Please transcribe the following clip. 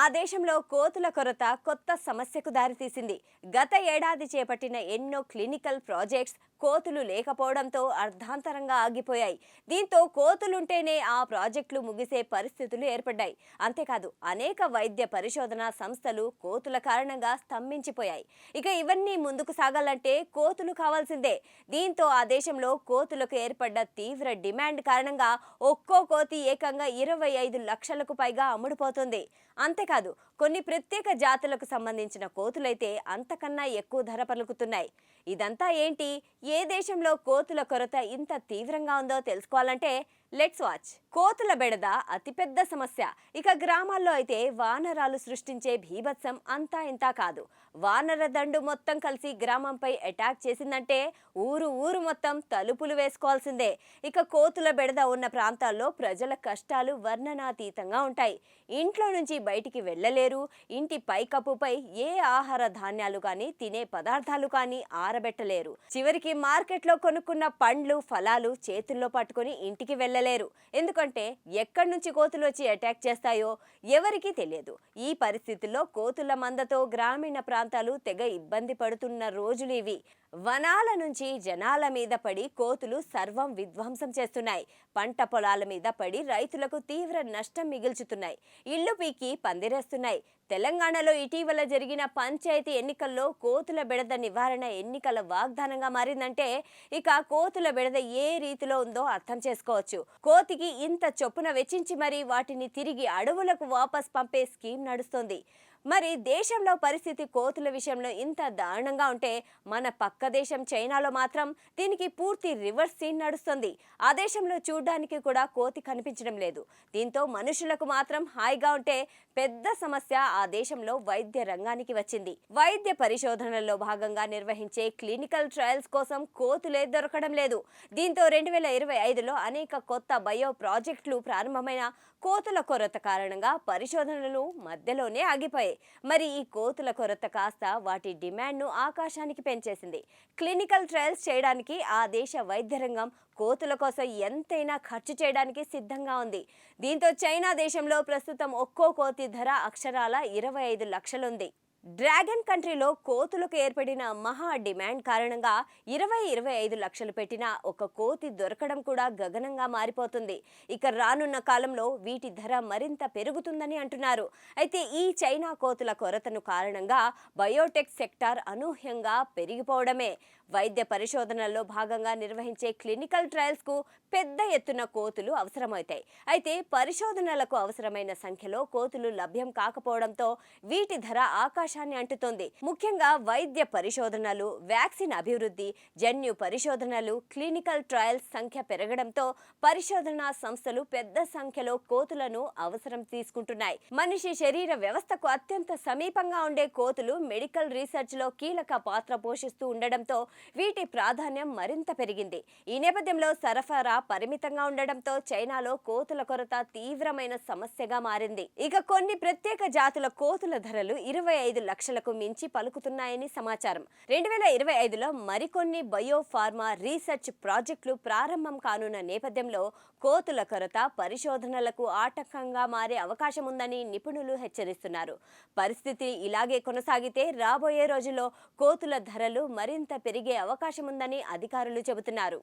ఆ దేశంలో కోతుల కొరత కొత్త సమస్యకు దారితీసింది. గత ఏడాది చేపట్టిన ఎన్నో క్లినికల్ ప్రాజెక్ట్స్ కోతులు లేకపోవడంతో అర్ధాంతరంగా ఆగిపోయాయి. దీంతో కోతులుంటేనే ఆ ప్రాజెక్టులు ముగిసే పరిస్థితులు ఏర్పడ్డాయి. అంతేకాదు అనేక వైద్య పరిశోధన సంస్థలు కోతుల కారణంగా స్తంభించిపోయాయి. ఇక ఇవన్నీ ముందుకు సాగాలంటే కోతులు కావాల్సిందే. దీంతో ఆ దేశంలో కోతులకు ఏర్పడ్డ తీవ్ర డిమాండ్ కారణంగా ఒక్కో కోతి ఏకంగా 25 లక్షలకు పైగా అమ్ముడుపోతుంది. అంతేకాదు కొన్ని ప్రత్యేక జాతులకు సంబంధించిన కోతులైతే అంతకన్నా ఎక్కువ ధర పలుకుతున్నాయి. ఇదంతా ఏంటి? ఏ దేశంలో కోతుల కొరత ఇంత తీవ్రంగా ఉందో తెలుసుకోవాలంటే లెట్స్ వాచ్. కోతుల బెడద అతిపెద్ద సమస్య. ఇక గ్రామాల్లో అయితే వానరాలు సృష్టించే భీభత్సం అంతా ఇంతా కాదు. వానర దండు మొత్తం కలిసి గ్రామంపై అటాక్ చేసిందంటే ఊరు ఊరు మొత్తం తలుపులు వేసుకోవాల్సిందే. ఇక కోతుల బెడద ఉన్న ప్రాంతాల్లో ప్రజల కష్టాలు వర్ణనాతీతంగా ఉంటాయి. ఇంట్లో నుంచి బయటికి వెళ్ళలేరు. ఇంటి పైకప్పుపై ఏ ఆహార ధాన్యాలు కానీ తినే పదార్థాలు కానీ ఆరబెట్టలేరు. చివరికి మార్కెట్లో కొనుక్కున్న పండ్లు ఫలాలు చేతుల్లో పట్టుకొని ఇంటికి వెళ్ళలేరు. ఎందుకంటే ఎక్కడి నుంచి కోతులు వచ్చి అటాక్ చేస్తాయో ఎవరికీ తెలియదు. ఈ పరిస్థితుల్లో కోతుల మందతో గ్రామీణ ప్రాంతాలు తెగ ఇబ్బంది పడుతున్న రోజులు ఇవి. వనాల నుంచి జనాల మీద పడి కోతులు సర్వం విధ్వంసం చేస్తున్నాయి. పంట పొలాల మీద పడి రైతులకు తీవ్ర నష్టం మిగిల్చుతున్నాయి. ఇళ్లు పీకి పందిరేస్తున్నాయి. తెలంగాణలో ఇటీవల జరిగిన పంచాయతీ ఎన్నికల్లో కోతుల బెడద నివారణ ఎన్నికల వాగ్దానంగా మారిందంటే ఇక కోతుల బెడద ఏ రీతిలో ఉందో అర్థం చేసుకోవచ్చు. కోతికి ఇంత చొప్పున వెచ్చించి మరీ వాటిని తిరిగి అడవులకు వాపస్ పంపే స్కీమ్ నడుస్తోంది. మరి దేశంలో పరిస్థితి కోతుల విషయంలో ఇంత దారుణంగా ఉంటే మన పక్క దేశం చైనాలో మాత్రం దీనికి పూర్తి రివర్స్ సీన్ నడుస్తుంది. ఆ దేశంలో చూడ్డానికి కూడా కోతి కనిపించడం లేదు. దీంతో మనుషులకు మాత్రం హాయిగా ఉంటే పెద్ద సమస్య ఆ దేశంలో వైద్య రంగానికి వచ్చింది. వైద్య పరిశోధనల్లో భాగంగా నిర్వహించే క్లినికల్ ట్రయల్స్ కోసం కోతులే దొరకడం లేదు. దీంతో 2025లో అనేక కొత్త బయో ప్రాజెక్టులు ప్రారంభమైన కోతుల కొరత కారణంగా పరిశోధనలు మధ్యలోనే ఆగిపోయాయి. మరి ఈ కోతుల కొరత కాస్త వాటి డిమాండ్ను ఆకాశానికి పెంచేసింది. క్లినికల్ ట్రయల్స్ చేయడానికి ఆ దేశ వైద్య రంగం కోతుల కోసం ఎంతైనా ఖర్చు చేయడానికి సిద్ధంగా ఉంది. దీంతో చైనా దేశంలో ప్రస్తుతం ఒక్కో కోతి ధర అక్షరాల 25 లక్షలుంది. డ్రాగన్ కంట్రీలో కోతులకు ఏర్పడిన మహా డిమాండ్ కారణంగా 25 లక్షలు పెట్టిన ఒక కోతి దొరకడం కూడా గగనంగా మారిపోతుంది. ఇక రానున్న కాలంలో వీటి ధర మరింత పెరుగుతుందని అంటున్నారు. అయితే ఈ చైనా కోతుల కొరతను కారణంగా బయోటెక్ సెక్టార్ అనూహ్యంగా పెరిగిపోవడమే. వైద్య పరిశోధనల్లో భాగంగా నిర్వహించే క్లినికల్ ట్రయల్స్ కు పెద్ద ఎత్తున కోతులు అవసరమవుతాయి. అయితే పరిశోధనలకు అవసరమైన సంఖ్యలో కోతులు లభ్యం కాకపోవడంతో వీటి ధర ఆకాశాన్ని అంటుతోంది. ముఖ్యంగా వైద్య పరిశోధనలు, వ్యాక్సిన్ అభివృద్ధి, జన్యు పరిశోధనలు, క్లినికల్ ట్రయల్స్ సంఖ్య పెరగడంతో పరిశోధనా సంస్థలు పెద్ద సంఖ్యలో కోతులను అవసరం తీసుకుంటున్నాయి. మనిషి శరీర వ్యవస్థకు అత్యంత సమీపంగా ఉండే కోతులు మెడికల్ రీసెర్చ్ లో కీలక పాత్ర పోషిస్తూ ఉండడంతో వీటి ప్రాధాన్యం మరింత పెరిగింది. ఈ నేపథ్యంలో సరఫరా పరిమితంగా ఉండడంతో చైనాలో కోతుల కొరత తీవ్రమైన సమస్యగా మారింది. ఇక కొన్ని ప్రత్యేక జాతుల కోతుల ధరలు 25 లక్షలకు మించి పలుకుతున్నాయని సమాచారం. 2025లో మరికొన్ని బయో ఫార్మా రీసెర్చ్ ప్రాజెక్టులు ప్రారంభం కానున్న నేపథ్యంలో కోతుల కొరత పరిశోధనలకు ఆటంకంగా మారే అవకాశం ఉందని నిపుణులు హెచ్చరిస్తున్నారు. పరిస్థితి ఇలాగే కొనసాగితే రాబోయే రోజుల్లో కోతుల ధరలు మరింత పెరిగే అవకాశం ఉందని అధికారులు చెబుతున్నారు.